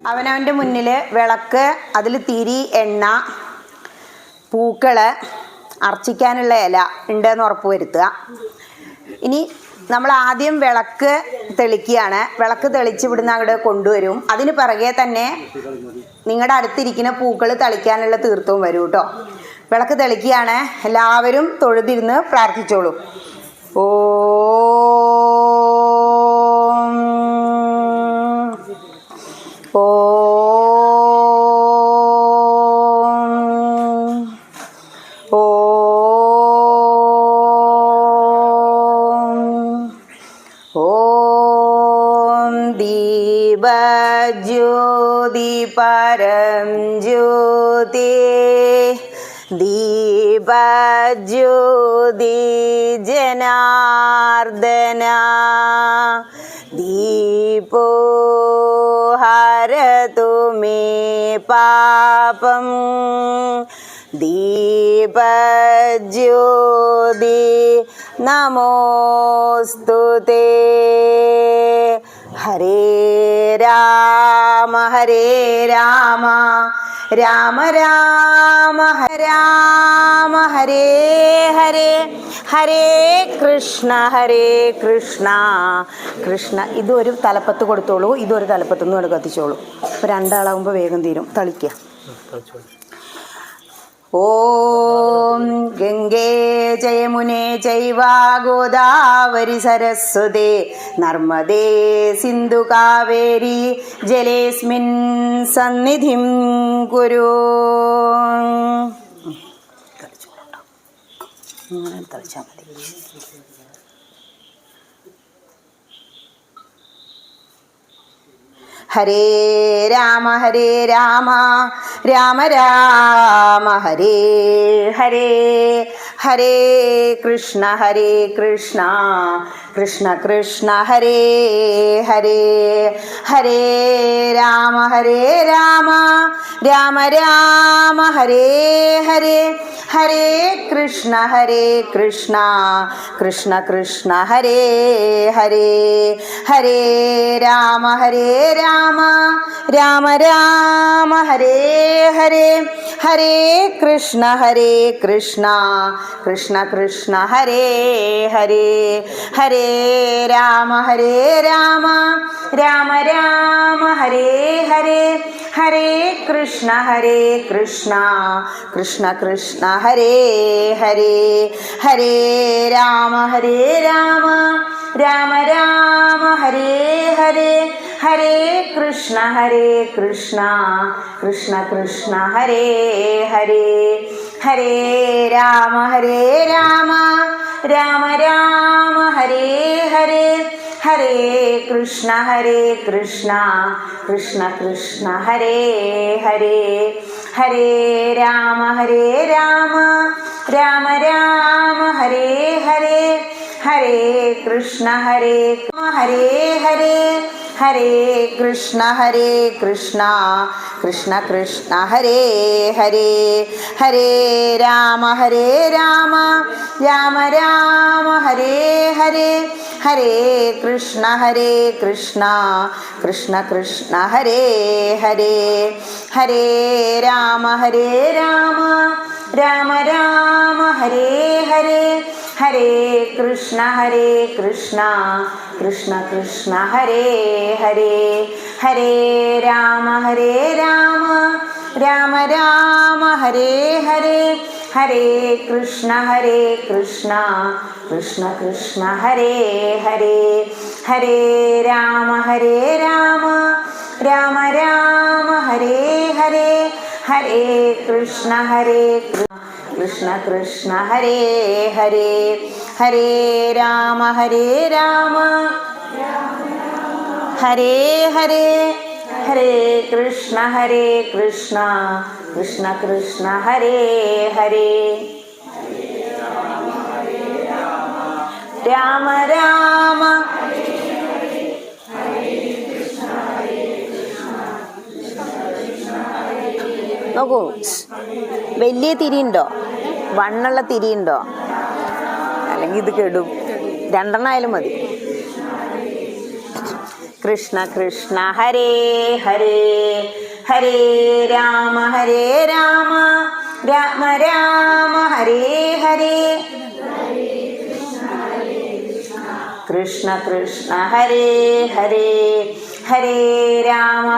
അവനവൻ്റെ മുന്നിൽ വിളക്ക്, അതിൽ തിരി, എണ്ണ, പൂക്കൾ, അർച്ചിക്കാനുള്ള ഇല ഉണ്ടെന്ന് ഉറപ്പ് വരുത്തുക. ഇനി നമ്മൾ ആദ്യം വിളക്ക് തെളിക്കുകയാണ്. വിളക്ക് തെളിച്ച് ഇവിടുന്ന് അങ്ങോട്ട് കൊണ്ടുവരും. അതിന് പിറകെ തന്നെ നിങ്ങളുടെ അടുത്തിരിക്കുന്ന പൂക്കൾ തളിക്കാനുള്ള തീർത്ഥവും വരും കേട്ടോ. വിളക്ക് തെളിക്കുകയാണ്. എല്ലാവരും തൊഴുതിരുന്ന് പ്രാർത്ഥിച്ചോളൂ. ഓ ഓ ഓം ദീപജ്യോതി പരം ജ്യോതി ദീപജ്യോതി ജനാർദ്ദന ദീപോ ഹരതു മേ പാപം ദീപജ്യോതി നമോസ്തുതേ. ഹരേ രാമ ഹരേ രാമ രാമ രാമ രാമ ഹരേ ഹരേ ഹരേ കൃഷ്ണ കൃഷ്ണ. ഇതൊരു തലപ്പത്ത് കൊടുത്തോളൂ, ഇതൊരു തലപ്പത്തുനിന്ന് കൊണ്ട് കത്തിച്ചോളൂ. അപ്പോൾ രണ്ടാളാകുമ്പോൾ വേഗം തീരും. തളിക്കുക. ഓം ഗംഗേ ജയമുനേ ചൈവ ഗോദാവരി സരസ്വതേ നർമ്മദേ സിന്ധു കാവേരി ജലേസ്മിൻ സന്നിധിം കുരു. തളിച്ചാൽ മതി. ഹരേ രാമ രാമ രാമ ഹരേ ഹരേ ഹരേ കൃഷ്ണ കൃഷ്ണ കൃഷ്ണ ഹരേ ഹരേ ഹരേ രാമ രാമ രാമ ഹരേ ഹരേ ഹരേ കൃഷ്ണ കൃഷ്ണ കൃഷ്ണ ഹരേ ഹരേ ഹരേ രാമ രാമ രാമ ഹരേ ഹരേ ഹരേ കൃഷ്ണ കൃഷ്ണ കൃഷ്ണ ഹരേ ഹരേ ഹരേ രാമ രാമ രാമ ഹരേ ഹരേ ഹരേ കൃഷ്ണ കൃഷ്ണ ഹരേ ഹരേ ഹരേ രാമ രാമ ഹരേ ഹരേ ഹരേ കൃഷ്ണ കൃഷ്ണ ഹരേ ഹരേ ഹരേ രാമ രാമ ഹരേ ഹരേ ഹരേ കൃഷ്ണ കൃഷ്ണ ഹരേ ഹരേ ഹരേ രാമ രാമ ഹരേ ഹരേ ഹരേ കൃഷ്ണ ഹരേ ഹരേ കൃഷ്ണ കൃഷ്ണ ഹരേ ഹരേ ഹരേ രാമ രാമ ഹരേ ഹരേ ഹരേ കൃഷ്ണ കൃഷ്ണ ഹരേ ഹരേ ഹരേ രാമ രാമ ഹരേ ഹരേ ഹരേ കൃഷ്ണ കൃഷ്ണ ഹരേ ഹരേ ഹരേ രാമ രാമ ഹരേ ഹരേ ഹരേ കൃഷ്ണ കൃഷ്ണ ഹരേ ഹരേ ഹരേ രാമ രാമ ഹരേ ഹരേ ഹരേ കൃഷ്ണ കൃഷ്ണ ഹരേ ഹരേ ഹരേ രാമ ഹരേ ഹരേ ഹരേ കൃഷ്ണ കൃഷ്ണ ഹരേ ഹരേ രാമ നോക്കൂ. വലിയ തിരിയുണ്ടോ? വണ്ണുള്ള തിരിയുണ്ടോ? അല്ലെങ്കിൽ ഇത് കെടും. രണ്ടെണ്ണമായാലും മതി. കൃഷ്ണ കൃഷ്ണ ഹരേ ഹരേ ഹരേ രാമ രാമ രാമ ഹരേ ഹരേ കൃഷ്ണ കൃഷ്ണ ഹരേ ഹരേ ഹരേ രാമ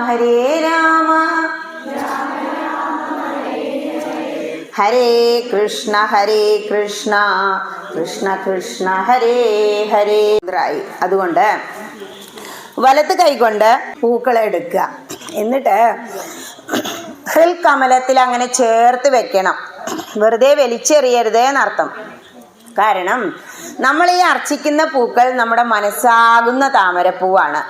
ഹരേ കൃഷ്ണ കൃഷ്ണ കൃഷ്ണ ഹരേ ഹരേ. അതുകൊണ്ട് വലത്ത് കൈകൊണ്ട് പൂക്കളെ എടുക്കുക. എന്നിട്ട് ഹൃൽകമലത്തിൽ അങ്ങനെ ചേർത്ത് വെക്കണം. വെറുതെ വലിച്ചെറിയരുതേ എന്നർത്ഥം. കാരണം നമ്മൾ ഈ അർച്ചിക്കുന്ന പൂക്കൾ നമ്മുടെ മനസ്സാകുന്ന താമരപ്പൂവാണ്.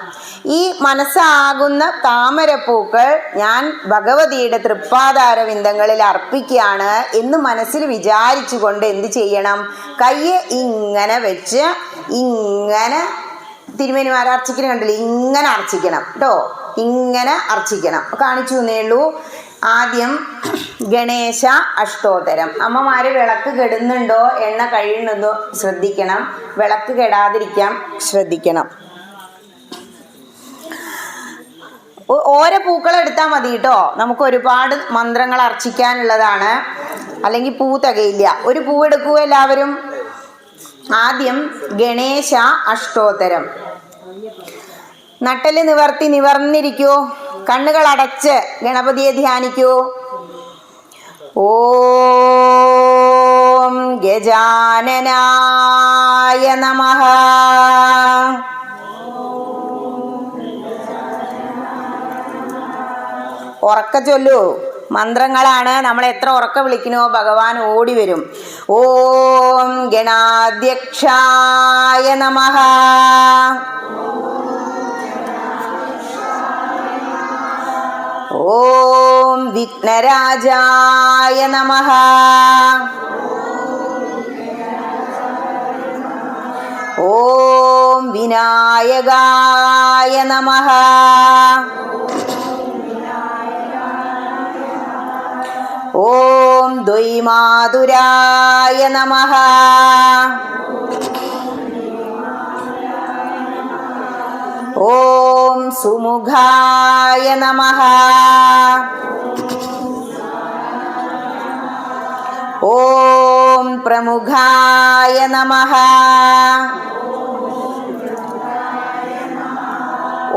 ഈ മനസ്സാകുന്ന താമരപ്പൂക്കൾ ഞാൻ ഭഗവതിയുടെ തൃപ്പാദാരവിന്ദങ്ങളിൽ അർപ്പിക്കുകയാണ് എന്ന് മനസ്സിൽ വിചാരിച്ചുകൊണ്ട് എന്ത് ചെയ്യണം? കയ്യെ ഇങ്ങനെ വെച്ച് ഇങ്ങനെ തിരുമേനിമാരെ അർച്ചിക്കണം കണ്ടില്ലേ, ഇങ്ങനെ അർച്ചിക്കണം കേട്ടോ, ഇങ്ങനെ അർച്ചിക്കണം. കാണിച്ചു എന്നേ ഉള്ളൂ. ആദ്യം ഗണേശ അഷ്ടോത്തരം. അമ്മമാര് വിളക്ക് കെടുന്നുണ്ടോ, എണ്ണ കഴിയുന്നുണ്ടോ ശ്രദ്ധിക്കണം. വിളക്ക് കെടാതിരിക്കാൻ ശ്രദ്ധിക്കണം. ഓരോ പൂക്കൾ എടുത്താൽ മതി കേട്ടോ. നമുക്ക് ഒരുപാട് മന്ത്രങ്ങൾ അർച്ചിക്കാനുള്ളതാണ്, അല്ലെങ്കിൽ പൂ തികയില്ല. ഒരു പൂ എടുക്കൂ എല്ലാവരും. ആദ്യം ഗണേശ അഷ്ടോത്തരം. നട്ടല് നിവർന്നിരിക്കൂ. കണ്ണുകൾ അടച്ച് ഗണപതിയെ ധ്യാനിക്കൂ. ഓം ഗജാനനായ നമഃ. ഉറക്ക ചൊല്ലൂ. മന്ത്രങ്ങളാണ്. നമ്മൾ എത്ര ഉറക്ക വിളിക്കണോ ഭഗവാൻ ഓടി വരും. ഓം ഗണാധ്യക്ഷായ നമഃ. ഓം വിഘ്നരാജായ നമഃ. ഓം വിനായകായ നമഃ. ഓം ദ്വൈമാതുരായ നമഃ. ഓം സുമുഖായ നമഃ. ഓം പ്രമുഖായ നമഃ.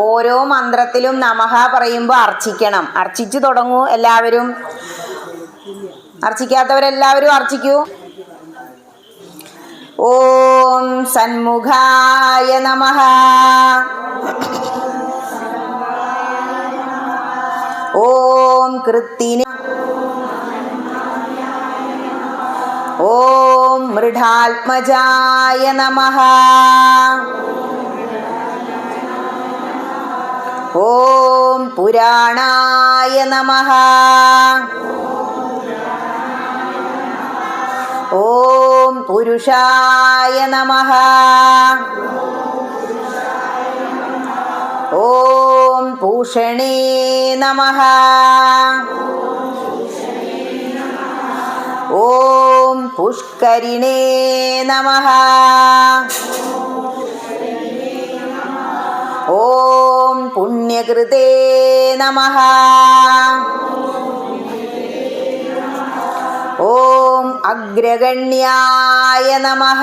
ഓരോ മന്ത്രത്തിലും നമഃ പറയുമ്പോൾ അർച്ചിക്കണം. അർച്ചിച്ചു തുടങ്ങൂ എല്ലാവരും. അർച്ചിക്കാത്തവരെല്ലാവരും അർച്ചിക്കൂ. ഓം സന്മുഖായ നമഃ. ഓം കൃത്തിന. ഓം മൃഢാത്മജായ നമഃ. ഓം പുരാണായ നമഃ. ഓം പുരുഷായ നമഃ. ഓം പൂഷണേ നമഃ. ഓം പുഷ്കരിണേ നമഃ. ഓം പുണ്യകൃതേ നമഃ. ഓം അഗ്രഗണ്യായ നമഃ.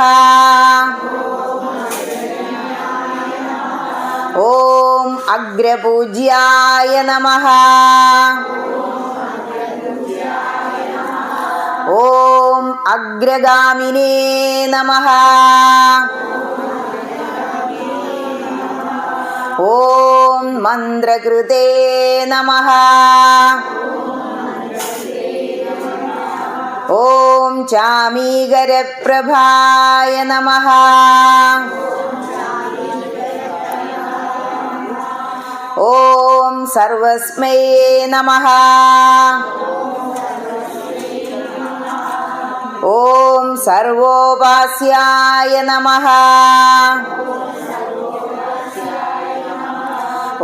ഓം അഗ്രപൂജ്യായ നമഃ. ഓം അഗ്രഗാമിനേ നമഃ. ഓം മന്ത്രകൃതേ നമഃ. ഓം ചാമീകരപ്രഭായ നമഃ. ഓം സർവസ്മൈ നമഃ. ഓം സർവോപാസ്യായ നമഃ.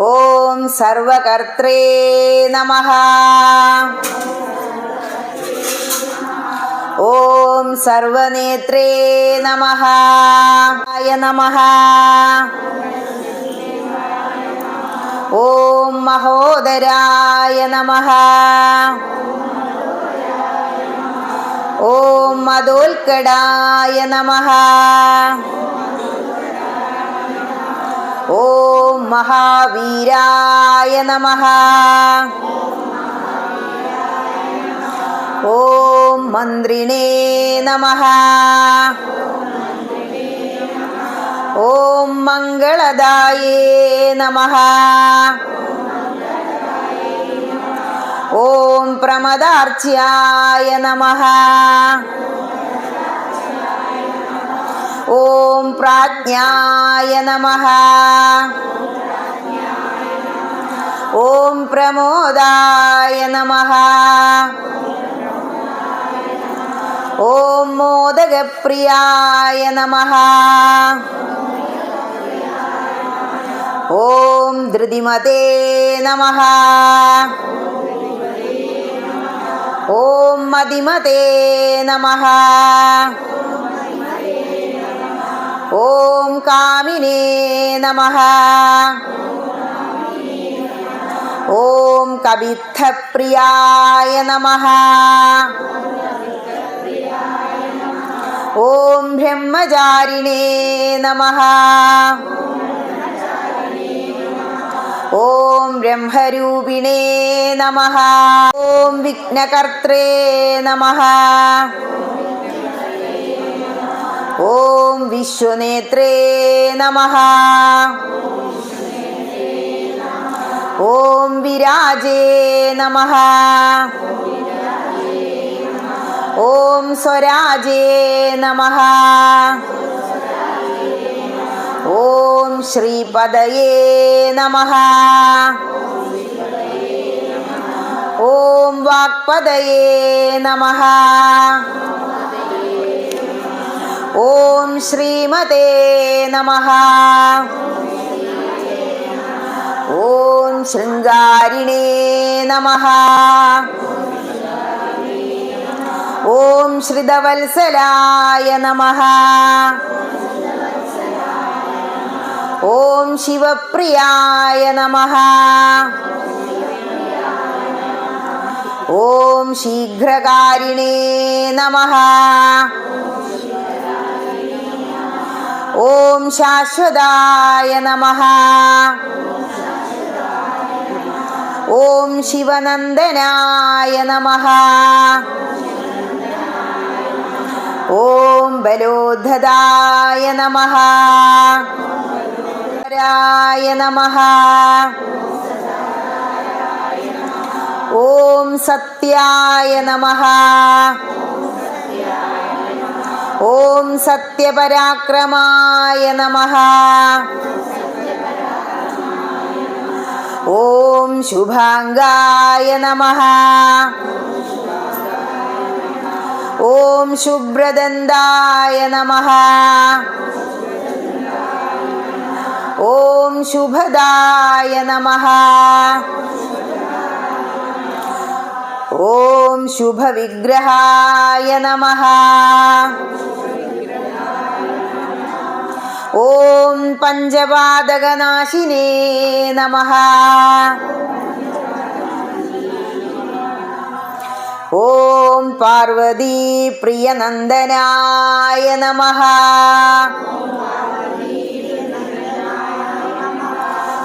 ഓം സർവകർത്രേ നമഃ. ഓം സർവനേത്രേ നമഃ. നമഃ. ഓം മഹോദരായ നമഃ. ഓം മദോൽക്കടായ നമഃ. ഓം മഹാവീരായ നമഃ. ഓം മന്ത്രിണേ നമഃ. ഓം മംഗളദായേ നമഃ. ഓം പ്രമദാർച്ച്യായ നമഃ. ഓം പ്രാജ്ഞായ നമഃ. ഓം പ്രമോദായ നമഃ. ഓം മോദകപ്രിയായ നമഃ. ഓം ധൃതിമതേ നമഃ. ഓം മതിമതേ നമഃ. ഓം കാമിനേ നമഃ. ഓം കവിത്ഥപ്രിയായ നമഃ. ഓം ബ്രഹ്മചാരിണേ നമഃ. ഓം ബ്രഹ്മരൂപിണേ നമഃ. ഓം വിഘ്നകർത്രേ നമഃ. ഓം വിശ്വനേത്രേ നമഃ. ഓം വിരാജേ നമഃ. ഓം സ്വരാജേ നമഃ. ഓം ശ്രീപദയേ നമഃ. ഓം വാക്പദയേ നമഃ. ഓം ശ്രീമതേ നമഃ. ഓം ശൃംഗാരിണേ നമഃ. ഓം ശ്രിതവത്സലായ നമഃ. ഓം ശിവപ്രിയായ നമഃ. ഓം ശീഘ്രകാരിണേ നമഃ. ഓം ശാശ്വതായ നമഃ. ഓം ശിവനന്ദനായ നമഃ. ഓം ബലോദ്ധതായ നമഃ. നമഃ. ഓം സത്യായ നമഃ. ഓം സത്യപരാക്രമായ നമഃ. ഓം ശുഭാംഗായ നമഃ. ഓം ശുഭ്രദന്തായ നമഃ. ഓം ശുഭദായ നമഃ. ഓം ശുഭവിഗ്രഹായ നമഃ. ഓം പഞ്ചപാദകനാശിനേ നമഃ. ഓം പാർവതീപ്രിയനന്ദനായ നമഃ.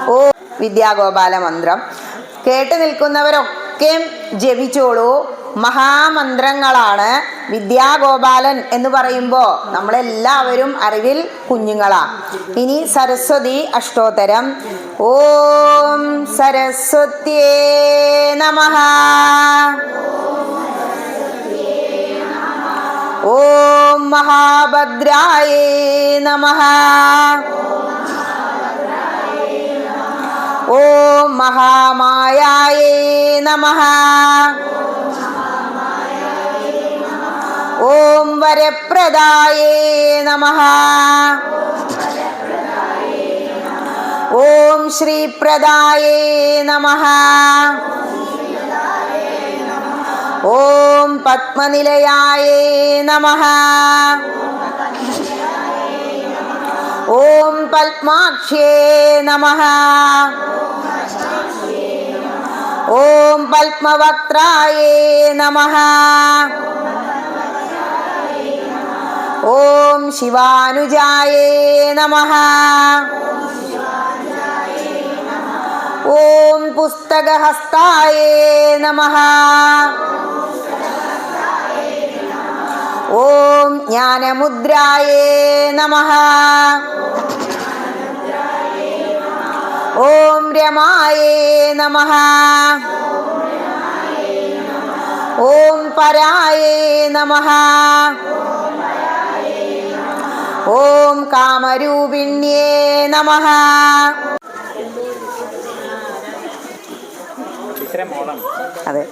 ഓം വിദ്യാഗോപാല മന്ത്രം കേട്ടു നിൽക്കുന്നവരൊക്കെ ജപിച്ചോളൂ. മഹാമന്ത്രങ്ങളാണ്. വിദ്യാഗോപാലൻ എന്ന് പറയുമ്പോൾ നമ്മളെല്ലാവരും അറിവിൽ കുഞ്ഞുങ്ങളാണ്. ഇനി സരസ്വതി അഷ്ടോത്തരം. ഓം സരസ്വത്യേ നമഃ. ഓം മഹാഭദ്രായേ നമഃ. ഓം മഹാമായായേ നമഃ. ഓം വരപ്രദായേ നമഃ. ഓം ശ്രീപ്രദായേ നമഃ. ഓം പത്മനിലയായേ നമഃ. ഓം പത്മാക്ഷ്യേ നമഃ. ഓം പത്മവക്ത്രായേ നമഃ. ഓം ശിവാനുജായേ നമഃ. ഓം പുസ്തകഹസ്തായേ നമഃ. ഓം ജ്ഞാനമുദ്രായേ നമഃ. ഓം രമായേ നമഃ. ഓം പരായേ നമഃ. ഓം കാമരൂപിണ്യേ നമഃ. അതെ.